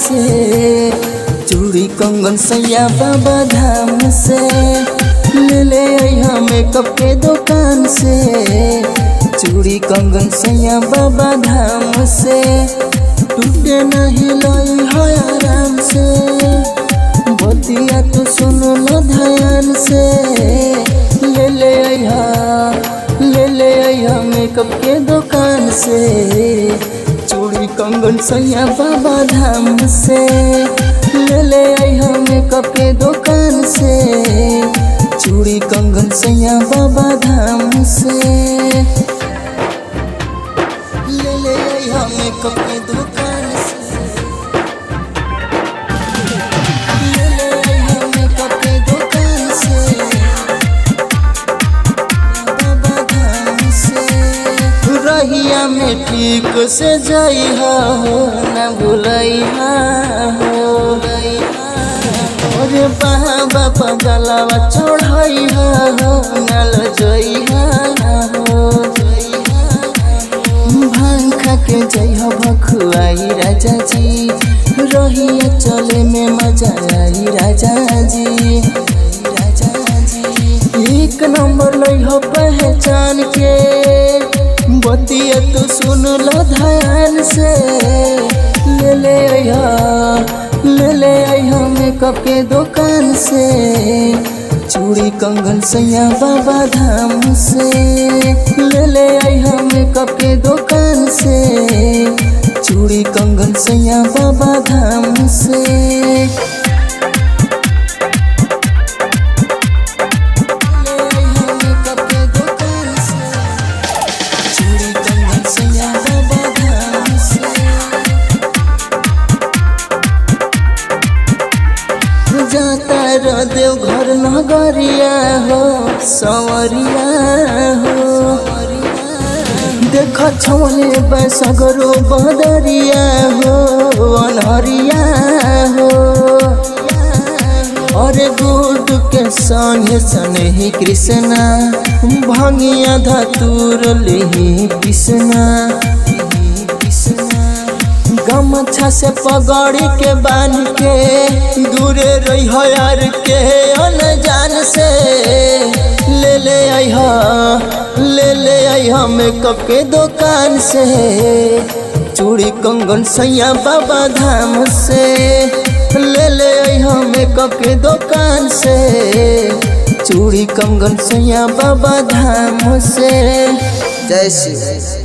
से, चूड़ी कंगन सैया बाबा धाम से, ले अइहा मेकअप के दुकान से, चूड़ी कंगन सैया बाबा धाम से, टूटे नहीं लई है आराम से, बतिया तो सुन लो ध्यान से, ले अइहा मेकअप के दुकान से, चूड़ी कंगन सैया बाबा धाम से, ले अइहा मेकअप के दुकान से, चूड़ी कंगन सैया बाबा धाम से, ले अइहा मेकअप के दुकान से, ले अइहा मेकअप के दुकान से, बाबा धाम से, रहिया में ठीक से जइहा हो, न भूलइहा हो, अरे बाबा पगलवा चढ़इहा हो, न लजइहा हो, भांग खा के जइहा भखुआई राजा जी, रहिया चले में मजा आई राजा जी, एक नंबर लइहा पहचान के, बतिया तो सुन लो ध्यान से, ले अइहा मेकअप के दुकान से, चूड़ी कंगन सैया बाबा धाम से, ले अइहा मेकअप के दुकान से, चूड़ी कंगन सैया बाबा धाम से, जाता रो देव घर नगरिया हो, संवरिया हो, देख छौले बैसगरो बदरिया हो, अनहरिया हो, अरे गुड के संगे सनहि कृष्णा, भंगिया धतूर लेहि कृष्णा, गमछा से पगड़ी के बांध के, दूरे रही यार के अनजान से, ले अइहा मेकअप के दुकान से, चूड़ी कंगन सैया बाबा धाम से, ले अइहा मेकअप के दुकान से, चूड़ी कंगन सैया बाबा धाम से। जय श्री